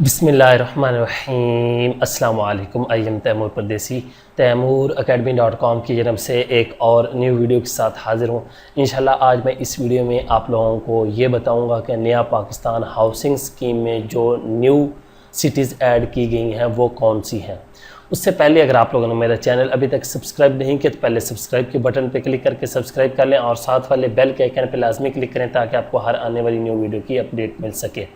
बिस्मिल्लाहिर्रहमानिर्रहीम। अस्सलाम वालेकुम। आई एम तैमूर परदेसी तैमूरacademy.com की जन्म से एक और न्यू वीडियो के साथ हाज़िर हूँ। इंशाल्लाह आज मैं इस वीडियो में आप लोगों को ये बताऊँगा कि नया पाकिस्तान हाउसिंग स्कीम में जो न्यू सिटीज़ ऐड की गई हैं वो कौन सी हैं। उससे पहले अगर आप लोगों ने मेरा चैनल अभी तक सब्सक्राइब नहीं किया तो पहले सब्सक्राइब के बटन पर क्लिक करके सब्सक्राइब कर लें और साथ वाले बेल के आइकन पर लाजमी क्लिक करें ताकि आपको हर आने वाली न्यू वीडियो की अपडेट मिल सके।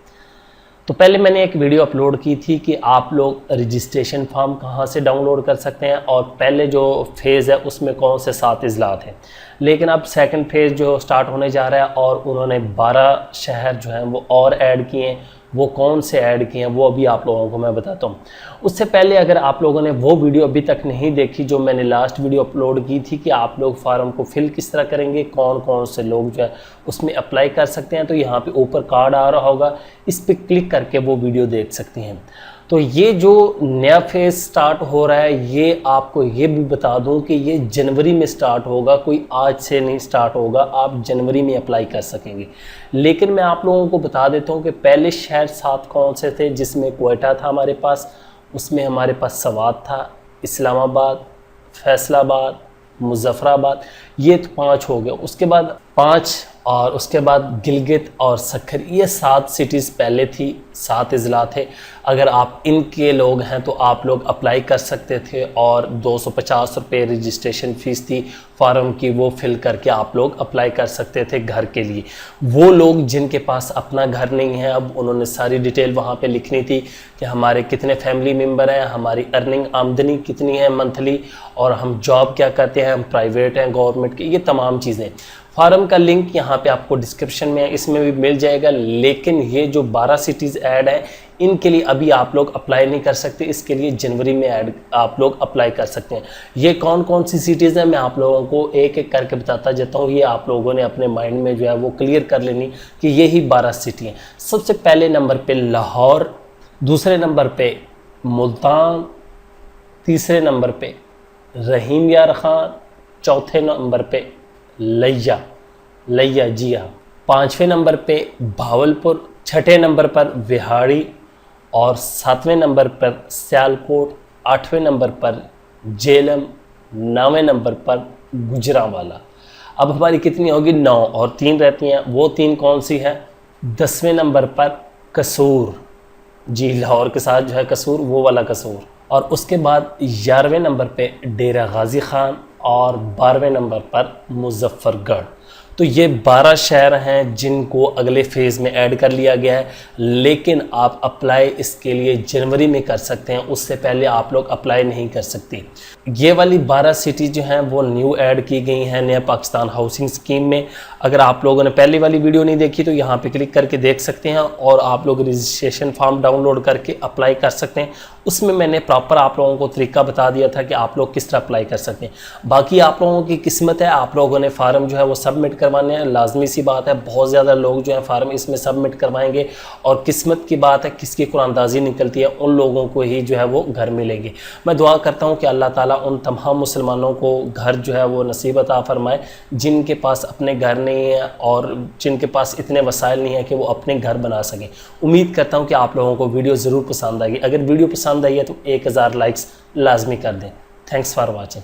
तो पहले मैंने एक वीडियो अपलोड की थी कि आप लोग रजिस्ट्रेशन फॉर्म कहाँ से डाउनलोड कर सकते हैं और पहले जो फेज़ है उसमें कौन से 7 इजलात हैं। लेकिन अब सेकंड फेज़ जो स्टार्ट होने जा रहा है और उन्होंने 12 शहर जो हैं वो और ऐड किए हैं। वो कौन से ऐड किए हैं वो अभी आप लोगों को मैं बताता हूँ। उससे पहले अगर आप लोगों ने वो वीडियो अभी तक नहीं देखी जो मैंने लास्ट वीडियो अपलोड की थी कि आप लोग फार्म को फिल किस तरह करेंगे, कौन कौन से लोग जो है उसमें अप्लाई कर सकते हैं, तो यहाँ पे ऊपर कार्ड आ रहा होगा, इस पर क्लिक करके वो वीडियो देख सकती हैं। तो ये जो नया फेज़ स्टार्ट हो रहा है ये आपको ये भी बता दूं कि ये जनवरी में स्टार्ट होगा, कोई आज से नहीं स्टार्ट होगा, आप जनवरी में अप्लाई कर सकेंगे। लेकिन मैं आप लोगों को बता देता हूं कि पहले शहर 7 कौन से थे, जिसमें क्वेटा था हमारे पास, उसमें हमारे पास सवात था, इस्लामाबाद, फैसलाबाद, मुजफ्फराबाद, ये तो 5 हो गए। उसके बाद 5 और उसके बाद गिलगित और सक्खर, ये 7 सिटीज़ पहले थी, 7 अजला थे। अगर आप इनके लोग हैं तो आप लोग अप्लाई कर सकते थे और 250 रुपये रजिस्ट्रेशन फ़ीस थी फार्म की, वो फिल करके आप लोग अप्लाई कर सकते थे घर के लिए। वो लोग जिनके पास अपना घर नहीं है, अब उन्होंने सारी डिटेल वहाँ पे लिखनी थी कि हमारे कितने फैमिली मेम्बर हैं, हमारी अर्निंग आमदनी कितनी है मंथली, और हम जॉब क्या करते हैं, हम प्राइवेट हैं, गवर्नमेंट की, ये तमाम चीज़ें। फार्म का लिंक यहाँ पे आपको डिस्क्रिप्शन में है, इसमें भी मिल जाएगा। लेकिन ये जो 12 सिटीज़ ऐड हैं इनके लिए अभी आप लोग अप्लाई नहीं कर सकते, इसके लिए जनवरी में ऐड आप लोग अप्लाई कर सकते हैं। ये कौन कौन सी सिटीज़ हैं मैं आप लोगों को एक एक करके बताता जाता हूँ। ये आप लोगों ने अपने माइंड में जो है वो क्लियर कर लेनी कि यही 12 सिटी हैं। सबसे पहले नंबर पर लाहौर, दूसरे नंबर पर मुल्तान, तीसरे नंबर पर रहीम यार ख़ान, चौथे नंबर पर लिया जी हाँ, 5वें नंबर पे भावलपुर, 6ठे नंबर पर विहाड़ी और 7वें नंबर पर सियालकोट, 8वें नंबर पर जेलम, 9वें नंबर पर गुजरांवाला। अब हमारी कितनी होगी, 9 और 3 रहती हैं। वो 3 कौन सी है, 10वें नंबर पर कसूर, जी लाहौर के साथ जो है कसूर, वो वाला कसूर, और उसके बाद 11वें नंबर पे डेरा गाजी खान और 12वें नंबर पर मुजफ्फरगढ़। तो ये 12 शहर हैं जिनको अगले फेज़ में ऐड कर लिया गया है। लेकिन आप अप्लाई इसके लिए जनवरी में कर सकते हैं, उससे पहले आप लोग अप्लाई नहीं कर सकते। ये वाली 12 सिटी जो हैं वो न्यू ऐड की गई हैं नया पाकिस्तान हाउसिंग स्कीम में। अगर आप लोगों ने पहली वाली वीडियो नहीं देखी तो यहाँ पे क्लिक करके देख सकते हैं और आप लोग रजिस्ट्रेशन फॉर्म डाउनलोड करके अप्लाई कर सकते हैं। उसमें मैंने प्रॉपर आप लोगों को तरीका बता दिया था कि आप लोग किस तरह अप्लाई कर सकते हैं। बाकी आप लोगों की किस्मत है, आप लोगों ने फार्म जो है वो सबमिट करवाने हैं, लाजमी सी बात है। बहुत ज़्यादा लोग जो है फार्म इसमें सबमिट करवाएंगे और किस्मत की बात है, किसकी कुरानदाजी निकलती है उन लोगों को ही जो है वो घर मिलेंगे। मैं दुआ करता हूँ कि अल्लाह ताला उन तमाम मुसलमानों को घर जो है वो नसीब अता फरमाए जिनके पास अपने घर नहीं है और जिनके पास इतने वसाइल नहीं है कि वो अपने घर बना सकें। उम्मीद करता हूँ कि आप लोगों को वीडियो ज़रूर पसंद आएगी। अगर वीडियो पसंद आई है तो 1000 लाइक्स लाजमी कर दें। Thanks for watching.